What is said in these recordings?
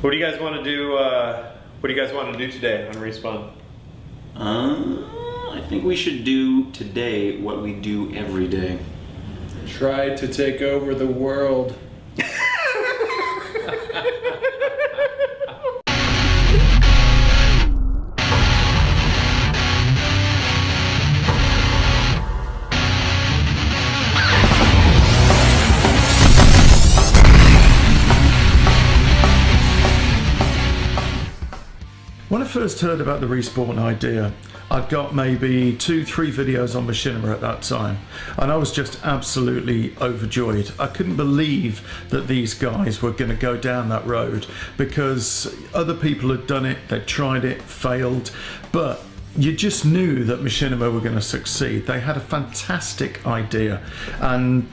What do you guys want to do? What do you guys want to do today on Respawn? I think we should do today what we do every day. Try to take over the world. When I first heard about the Respawn idea, I'd got maybe 2-3 videos on Machinima at that time, and I was just absolutely overjoyed. I couldn't believe that these guys were going to go down that road, because other people had done it, they'd tried it, failed, but you just knew that Machinima were going to succeed. They had a fantastic idea, and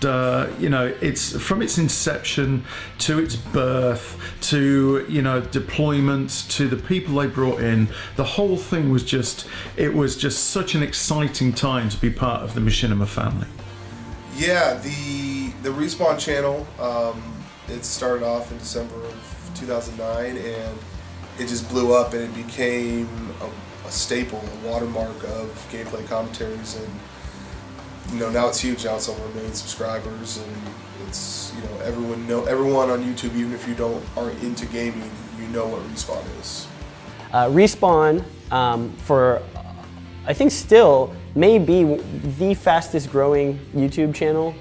you know, it's from its inception to its birth to, you know, deployments to the people they brought in. The whole thing was just, it was just such an exciting time to be part of the Machinima family. Yeah, the Respawn channel, it started off in December of 2009, and it just blew up, and it became a staple, a watermark of gameplay commentaries, and you know, now it's huge. Now it's over 1 million subscribers, and it's, you know, everyone on YouTube, even if you aren't into gaming, you know what Respawn is. Respawn, for I think still may be the fastest growing YouTube channel,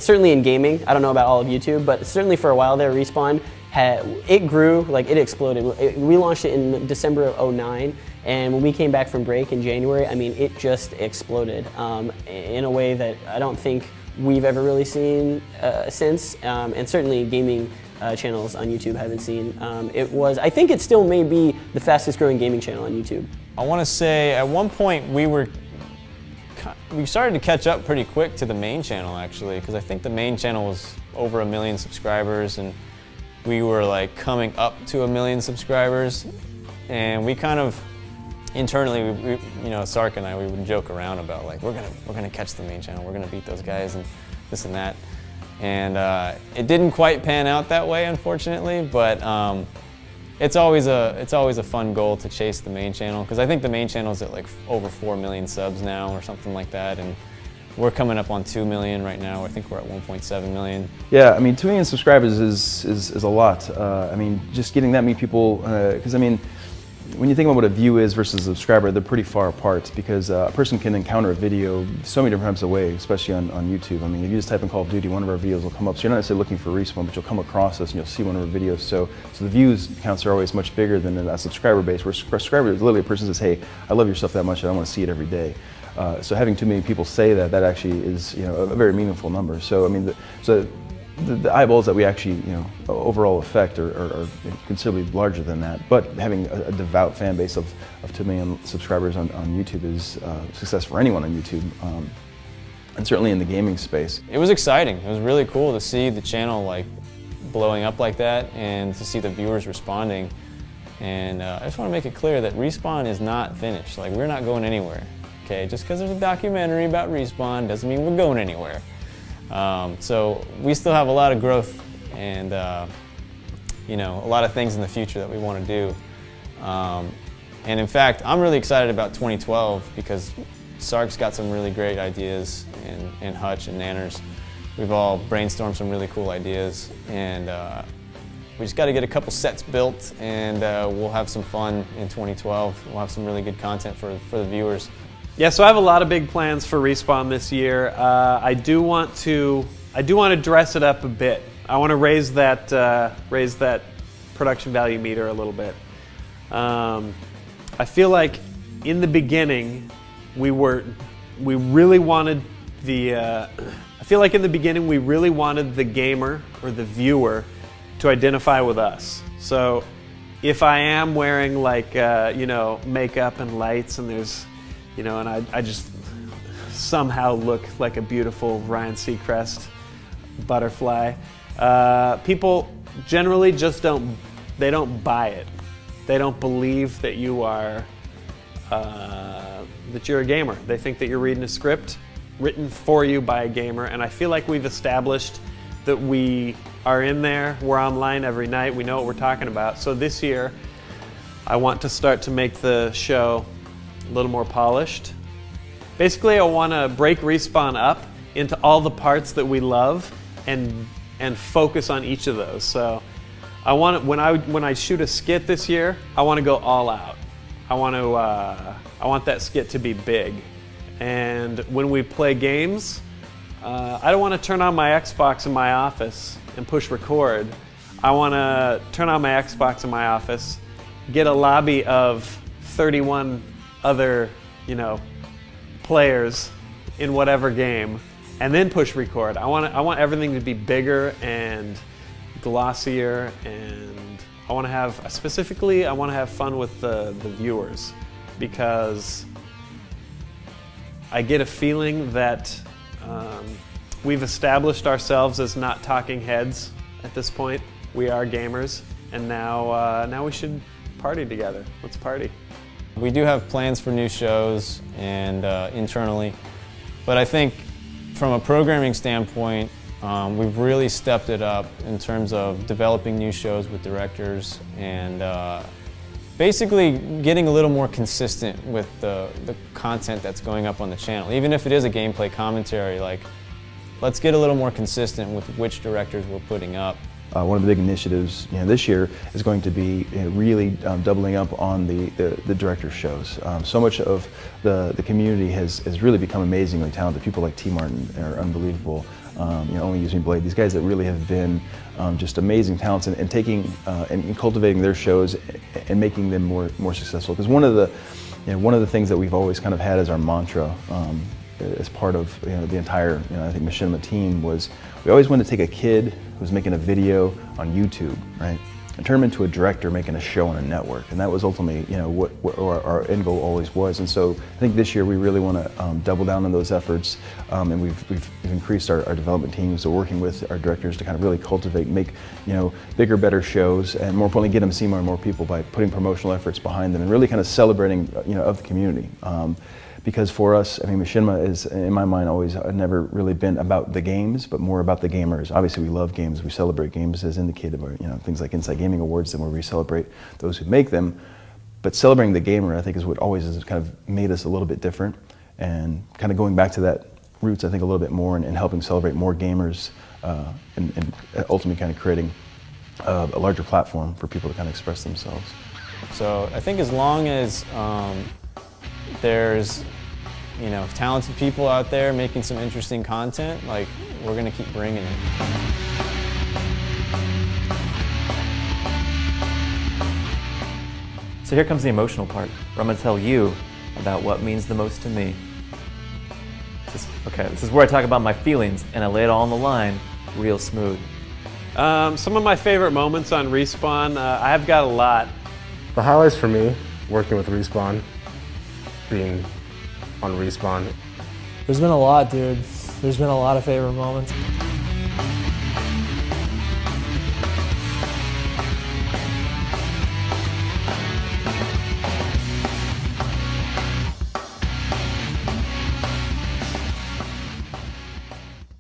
certainly in gaming. I don't know about all of YouTube, but certainly for a while there, Respawn it grew, like it exploded. We launched it in December of 2009, and when we came back from break in January, I mean, it just exploded in a way that I don't think we've ever really seen since, and certainly gaming channels on YouTube haven't seen. I think it still may be the fastest growing gaming channel on YouTube. I want to say at one point we started to catch up pretty quick to the main channel, actually, because I think the main channel was over 1 million subscribers, and we were like coming up to 1 million subscribers, and we kind of internally, we, you know, Sark and I, we would joke around about like we're gonna catch the main channel, we're gonna beat those guys and this and that, and it didn't quite pan out that way, unfortunately. But it's always a fun goal to chase the main channel, because I think the main channel is at like over 4 million subs now or something like that, and we're coming up on 2 million right now. I think we're at 1.7 million. Yeah, I mean, 2 million subscribers is a lot. I mean, just getting that many people, because I mean, when you think about what a view is versus a subscriber, they're pretty far apart, because a person can encounter a video so many different types of ways, especially on YouTube. I mean, if you just type in Call of Duty, one of our videos will come up. So you're not necessarily looking for Respawn, but you'll come across us and you'll see one of our videos. So the views counts are always much bigger than a subscriber base, where a subscriber is literally a person says, hey, I love your stuff that much, I want to see it every day. So having too many people say that actually is, you know, a very meaningful number. So I mean, the eyeballs that we actually, you know, overall affect are considerably larger than that. But having a devout fan base of 2 million subscribers on YouTube is success for anyone on YouTube, and certainly in the gaming space. It was exciting. It was really cool to see the channel like blowing up like that, and to see the viewers responding. And I just want to make it clear that Respawn is not finished. Like, we're not going anywhere. Okay, just because there's a documentary about Respawn doesn't mean we're going anywhere. So we still have a lot of growth, and you know, a lot of things in the future that we want to do. And in fact, I'm really excited about 2012, because Sark's got some really great ideas, and Hutch and Nanners. We've all brainstormed some really cool ideas, and we just got to get a couple sets built, and we'll have some fun in 2012. We'll have some really good content for the viewers. Yeah, so I have a lot of big plans for Respawn this year. I do want to dress it up a bit. I want to raise that production value meter a little bit. I feel like in the beginning we really wanted the gamer or the viewer to identify with us. So if I am wearing like you know, makeup and lights, and there's, you know, and I just somehow look like a beautiful Ryan Seacrest butterfly, people generally just don't buy it. They don't believe that you are that you're a gamer. They think that you're reading a script written for you by a gamer, and I feel like we've established that we are in there. We're online every night. We know what we're talking about. So this year, I want to start to make the show a little more polished. Basically, I want to break Respawn up into all the parts that we love and focus on each of those. So I want when I shoot a skit this year, I want to go all out. I want that skit to be big. And when we play games, I don't want to turn on my Xbox in my office and push record. I want to turn on my Xbox in my office, get a lobby of 31 other, players in whatever game, and then push record. I want everything to be bigger and glossier, and I want to have fun with the viewers, because I get a feeling that we've established ourselves as not talking heads at this point. We are gamers, and now we should party together. Let's party. We do have plans for new shows and internally, but I think from a programming standpoint, we've really stepped it up in terms of developing new shows with directors and basically getting a little more consistent with the content that's going up on the channel. Even if it is a gameplay commentary, let's get a little more consistent with which directors we're putting up. One of the big initiatives this year is going to be really doubling up on the director shows. So much of the community has really become amazingly talented. People like T. Martin are unbelievable. Only Use Me Blade. These guys that really have been just amazing talents and taking and cultivating their shows and making them more successful. Because one of the things that we've always kind of had as our mantra as part of the entire I think Machinima team was we always wanted to take a kid who's making a video on YouTube, right, and turn him into a director making a show on a network, and that was ultimately what our end goal always was. And so I think this year we really want to double down on those efforts, and we've increased our development teams, so working with our directors to kind of really cultivate, make bigger, better shows, and more importantly get them to see more and more people by putting promotional efforts behind them and really kind of celebrating of the community. Because for us, I mean, Machinima is, in my mind, always never really been about the games, but more about the gamers. Obviously, we love games. We celebrate games as indicated by things like Inside Gaming Awards, and where we celebrate those who make them. But celebrating the gamer, I think, is what always has kind of made us a little bit different, and kind of going back to that roots, I think, a little bit more, and helping celebrate more gamers, and ultimately kind of creating a larger platform for people to kind of express themselves. So I think as long as there's talented people out there making some interesting content, we're gonna keep bringing it. So here comes the emotional part, where I'm gonna tell you about what means the most to me. This is where I talk about my feelings, and I lay it all on the line real smooth. Some of my favorite moments on Respawn, I've got a lot. The highlights for me, working with Respawn, being on Respawn. There's been a lot, dude. There's been a lot of favorite moments.